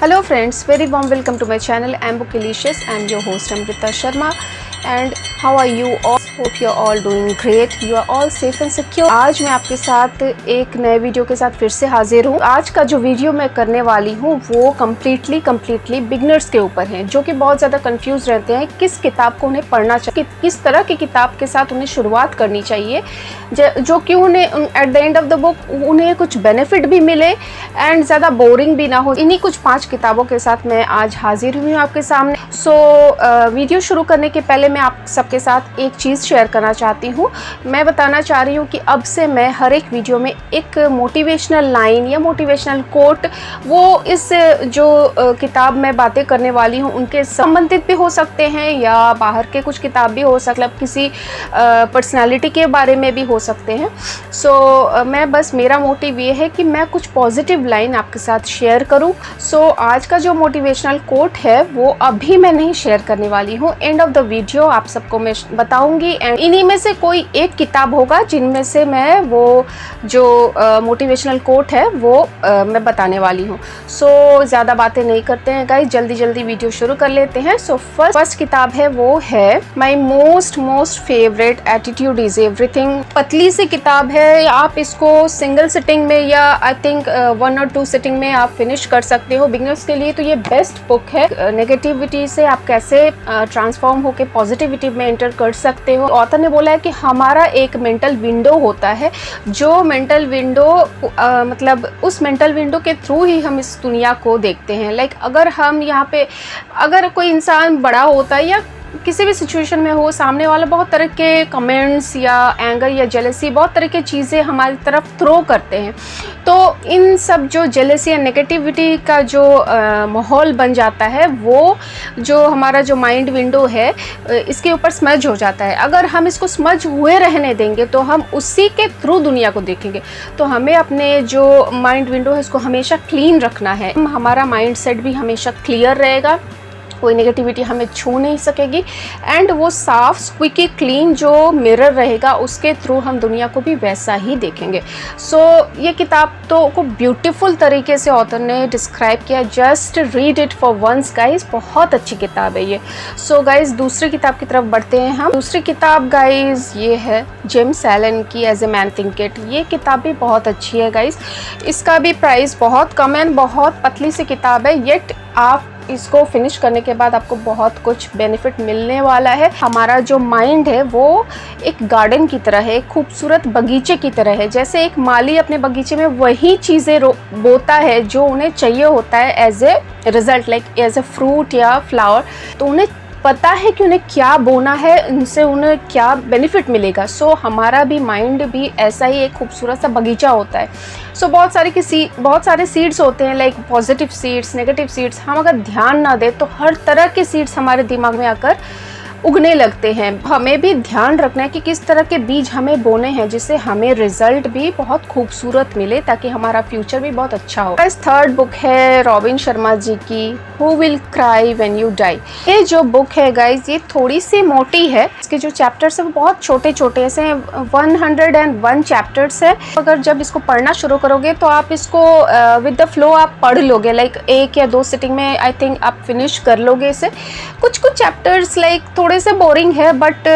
Hello friends, very warm welcome to my channel. I am Bookilicious. I am your host Amrita Sharma. And how are you all? Hope you are all doing great. You are all safe and secure. आज मैं आपके साथ एक नए video के साथ फिर से हाजिर हूँ। आज का जो वीडियो मैं करने वाली हूँ वो कम्प्लीटली बिगनर्स के ऊपर है, जो कि बहुत ज़्यादा कंफ्यूज रहते हैं किस किताब को उन्हें पढ़ना चाहिए, किस तरह की किताब के साथ उन्हें शुरुआत करनी चाहिए, जो कि उन्हें at the end of the book उन्हें कुछ बेनिफिट भी मिले एंड ज़्यादा बोरिंग भी ना हो। इन्हीं कुछ 5 किताबों के साथ मैं आज हाजिर हुई हूँ आपके सामने। वीडियो शुरू करने के पहले मैं आप सबके साथ एक चीज़ शेयर करना चाहती हूँ। मैं बताना चाह रही हूँ कि अब से मैं हर एक वीडियो में एक मोटिवेशनल लाइन या मोटिवेशनल कोट, वो इस जो किताब में बातें करने वाली हूँ उनके संबंधित भी हो सकते हैं या बाहर के कुछ किताब भी हो सकते, मतलब किसी पर्सनालिटी के बारे में भी हो सकते हैं। मैं बस मेरा मोटिव ये है कि मैं कुछ पॉजिटिव लाइन आपके साथ शेयर करूँ। आज का जो मोटिवेशनल कोट है वो अभी मैं नहीं शेयर करने वाली हूँ, एंड ऑफ द वीडियो आप सबको मैं बताऊंगी एंड इन्हीं में से कोई एक किताब होगा जिनमें से मैं वो जो मोटिवेशनल कोट है वो मैं बताने वाली हूँ। ज़्यादा बातें नहीं करते हैं गाइस, जल्दी वीडियो शुरू कर लेते हैं। फर्स्ट किताब है वो है my most favourite attitude is everything. पतली सी किताब है, आप इसको सिंगल सिटिंग में या आई थिंक 1 और 2 सिटिंग में आप फिनिश कर सकते हो। बिगिनर्स के लिए तो ये बेस्ट बुक है। नेगेटिविटी से आप कैसे ट्रांसफॉर्म होकर पॉजिटिविटी में एंटर कर सकते हो। ऑथर ने बोला है कि हमारा एक मेंटल विंडो होता है, जो मेंटल विंडो मतलब उस मेंटल विंडो के थ्रू ही हम इस दुनिया को देखते हैं। लाइक अगर हम यहाँ पे अगर कोई इंसान बड़ा होता है या किसी भी सिचुएशन में हो, सामने वाला बहुत तरह के कमेंट्स या एंगर या जेलसी, बहुत तरह की चीज़ें हमारी तरफ थ्रो करते हैं, तो इन सब जो जेलसी या नेगेटिविटी का जो माहौल बन जाता है, वो जो हमारा जो माइंड विंडो है इसके ऊपर स्मज हो जाता है। अगर हम इसको स्मज हुए रहने देंगे तो हम उसी के थ्रू दुनिया को देखेंगे। तो हमें अपने जो माइंड विंडो है इसको हमेशा क्लीन रखना है। हमारा माइंड सेट भी हमेशा क्लियर रहेगा, कोई नेगेटिविटी हमें छू नहीं सकेगी एंड वो साफ स्क्विकी क्लीन जो मिरर रहेगा उसके थ्रू हम दुनिया को भी वैसा ही देखेंगे। ये किताब तो को ब्यूटीफुल तरीके से ऑथर ने डिस्क्राइब किया। Just read it for once guys, बहुत अच्छी किताब है ये। गाइज दूसरी किताब की तरफ बढ़ते हैं हम। दूसरी किताब गाइज ये है जेम्स एलन की as a man think it. ये किताब भी बहुत अच्छी है गाइज, इसका भी प्राइस बहुत कम है, बहुत पतली सी किताब है, येट आप इसको फिनिश करने के बाद आपको बहुत कुछ बेनिफिट मिलने वाला है। हमारा जो माइंड है वो एक गार्डन की तरह है, एक खूबसूरत बगीचे की तरह है। जैसे एक माली अपने बगीचे में वही चीज़ें बोता है जो उन्हें चाहिए होता है as a result, like as a fruit या फ्लावर, तो उन्हें पता है कि उन्हें क्या बोना है, इनसे उन्हें क्या बेनिफिट मिलेगा। हमारा भी माइंड भी ऐसा ही एक खूबसूरत सा बगीचा होता है। बहुत सारे सीड्स होते हैं, like positive seeds, negative seeds. हम अगर ध्यान ना दें तो हर तरह के सीड्स हमारे दिमाग में आकर उगने लगते हैं। हमें भी ध्यान रखना है कि किस तरह के बीज हमें बोने हैं, जिससे हमें रिजल्ट भी बहुत खूबसूरत मिले, ताकि हमारा फ्यूचर भी बहुत अच्छा हो। थर्ड बुक है रॉबिन शर्मा जी की who will cry when you die. ये जो बुक है गाइज ये थोड़ी सी मोटी है, इसके जो चैप्टर्स है वो बहुत छोटे ऐसे हैं, 101 चैप्टर्स है। अगर जब इसको पढ़ना शुरू करोगे तो आप इसको विद द फ्लो आप पढ़ लोगे, लाइक 1 या 2 सिटिंग में आई थिंक आप फिनिश कर लोगे इसे। कुछ चैप्टर्स लाइक थोड़े से बोरिंग है, बट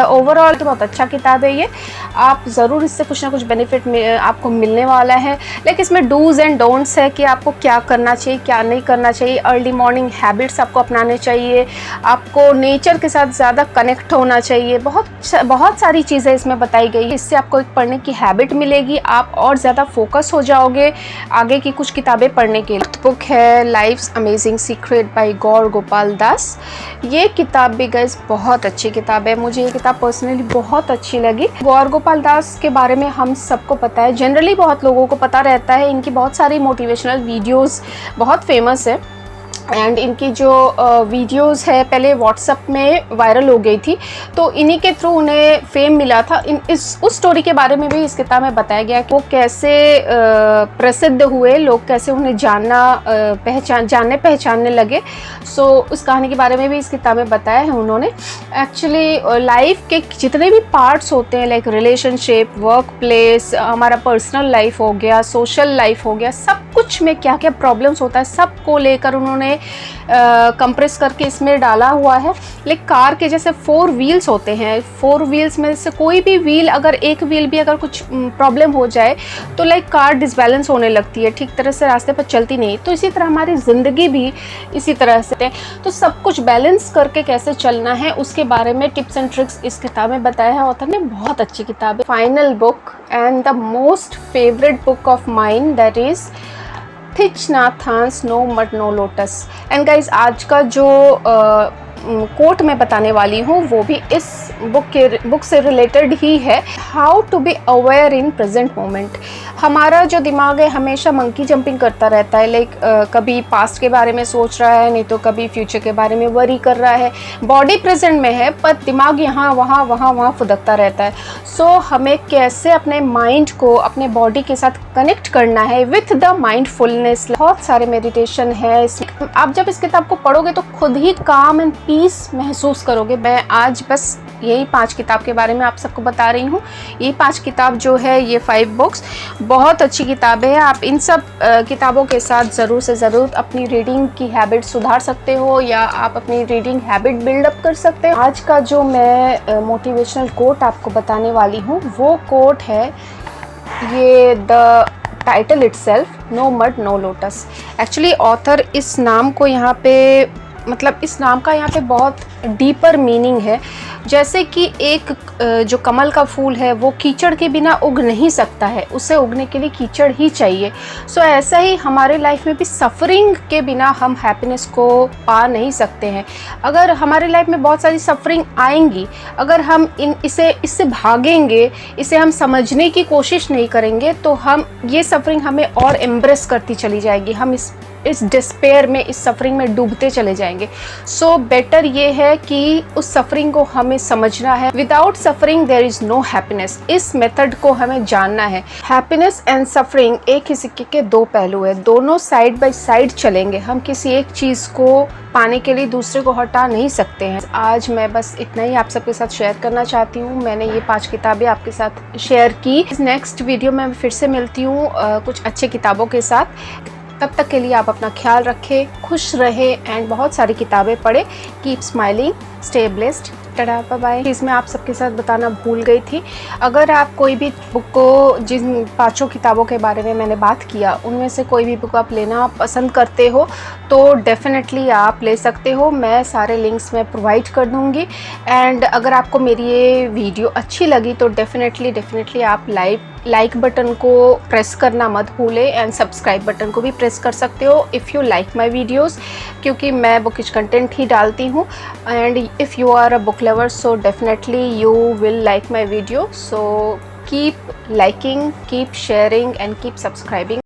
ओवरऑल तो बहुत अच्छा किताब है ये। आप ज़रूर इससे कुछ ना कुछ बेनिफिट आपको मिलने वाला है। लाइक इसमें डूज एंड डोंट्स है कि आपको क्या करना चाहिए, क्या नहीं करना चाहिए। अर्ली मॉर्निंग हैबिट्स आपको अपनाने चाहिए, आपको नेचर के साथ ज़्यादा कनेक्ट होना चाहिए। बहुत सारी चीज़ें इसमें बताई गई है। इससे आपको एक पढ़ने की हैबिट मिलेगी, आप और ज़्यादा फोकस हो जाओगे आगे की कुछ किताबें पढ़ने के लिए। बुक है लाइफ्स अमेजिंग सीक्रेट बाय गौर गोपाल दास। ये किताब भी गाइस बहुत अच्छी किताब है, मुझे ये किताब पर्सनली बहुत अच्छी लगी। गौर गोपाल दास के बारे में हम सबको पता है, जनरली बहुत लोगों को पता रहता है, इनकी बहुत सारी मोटिवेशनल वीडियोस बहुत फेमस है। एंड इनकी जो वीडियोस है पहले व्हाट्सएप में वायरल हो गई थी, तो इन्हीं के थ्रू उन्हें फेम मिला था। उस स्टोरी के बारे में भी इस किताब में बताया गया कि वो कैसे प्रसिद्ध हुए, लोग कैसे उन्हें जानने पहचानने लगे। सो उस कहानी के बारे में भी इस किताब में बताया है उन्होंने। एक्चुअली लाइफ के जितने भी पार्ट्स होते हैं, लाइक रिलेशनशिप, वर्क प्लेस, हमारा पर्सनल लाइफ हो गया, सोशल लाइफ हो गया, सब कुछ में क्या क्या प्रॉब्लम्स होता है सबको लेकर उन्होंने कंप्रेस करके इसमें डाला हुआ है। लाइक कार के जैसे 4 व्हील्स होते हैं, 4 व्हील्स में से कोई भी व्हील, अगर एक व्हील भी अगर कुछ प्रॉब्लम हो जाए तो लाइक कार डिसबैलेंस होने लगती है, ठीक तरह से रास्ते पर चलती नहीं। तो इसी तरह हमारी ज़िंदगी भी इसी तरह से, तो सब कुछ बैलेंस करके कैसे चलना है उसके बारे में टिप्स एंड ट्रिक्स इस किताब में बताया है ऑथर ने। बहुत अच्छी किताब है। Final book and the most favourite book of mine, that is Thich Nhat Hanh no mud no lotus. And guys, आज का जो कोट मैं बताने वाली हूँ वो भी इस बुक से रिलेटेड ही है। How to be aware in present moment. हमारा जो दिमाग है हमेशा मंकी जंपिंग करता रहता है, लाइक कभी पास्ट के बारे में सोच रहा है, नहीं तो कभी फ्यूचर के बारे में वरी कर रहा है। बॉडी प्रेजेंट में है पर दिमाग यहाँ वहाँ फुदकता रहता है। सो हमें कैसे अपने माइंड को अपने बॉडी के साथ कनेक्ट करना है विथ द माइंडफुलनेस। बहुत सारे मेडिटेशन है। आप जब इस किताब को पढ़ोगे तो खुद ही काम एंड पीस महसूस करोगे। मैं आज बस यही 5 किताब के बारे में आप सबको बता रही हूँ। ये 5 किताब जो है, ये 5 बुक्स बहुत अच्छी किताबें हैं। आप इन सब किताबों के साथ ज़रूर से ज़रूर अपनी रीडिंग की हैबिट सुधार सकते हो या आप अपनी रीडिंग हैबिट बिल्डअप कर सकते हो। आज का जो मैं मोटिवेशनल कोट आपको बताने वाली हूँ वो कोट है, ये the title itself, no mud no lotus. Actually author इस नाम को यहाँ पे, मतलब इस नाम का यहाँ पे बहुत डीपर मीनिंग है। जैसे कि एक जो कमल का फूल है वो कीचड़ के बिना उग नहीं सकता है, उसे उगने के लिए कीचड़ ही चाहिए। सो ऐसा ही हमारे लाइफ में भी सफ़रिंग के बिना हम हैप्पीनेस को पा नहीं सकते हैं। अगर हमारे लाइफ में बहुत सारी सफ़रिंग आएंगी, अगर हम इससे भागेंगे, इसे हम समझने की कोशिश नहीं करेंगे, तो हम ये सफ़रिंग हमें और एम्ब्रेस करती चली जाएगी। हम इस डिस्पेयर में, इस सफ़रिंग में डूबते चले जाएंगे। सो बेटर ये है कि उस सफ़रिंग को हमें समझना है। Without suffering there is no happiness. इस मेथड को हमें जानना है। हैप्पीनेस एंड सफ़रिंग एक ही सिक्के के 2 पहलू है, दोनों साइड बाय साइड चलेंगे। हम किसी एक चीज़ को पाने के लिए दूसरे को हटा नहीं सकते हैं। आज मैं बस इतना ही आप सबके साथ शेयर करना चाहती हूँ। मैंने ये 5 किताबें आपके साथ शेयर की। नेक्स्ट वीडियो में फिर से मिलती हूँ कुछ अच्छे किताबों के साथ। तब तक के लिए आप अपना ख्याल रखें, खुश रहें एंड बहुत सारी किताबें पढ़ें। Keep smiling, stay blessed, tata, bye bye. इसमें आप सबके साथ बताना भूल गई थी, अगर आप कोई भी बुक को, जिन 5 किताबों के बारे में मैंने बात किया उनमें से कोई भी बुक आप लेना पसंद करते हो तो डेफिनेटली आप ले सकते हो। मैं सारे लिंक्स में प्रोवाइड कर दूँगी। एंड अगर आपको मेरी ये वीडियो अच्छी लगी तो डेफिनेटली आप लाइक बटन को प्रेस करना मत भूलें एंड सब्सक्राइब बटन को भी प्रेस कर सकते हो if you like my videos, क्योंकि मैं बुकिश कंटेंट ही डालती हूँ। And if you are a book lover so definitely you will like my video, so keep liking, keep sharing and keep subscribing.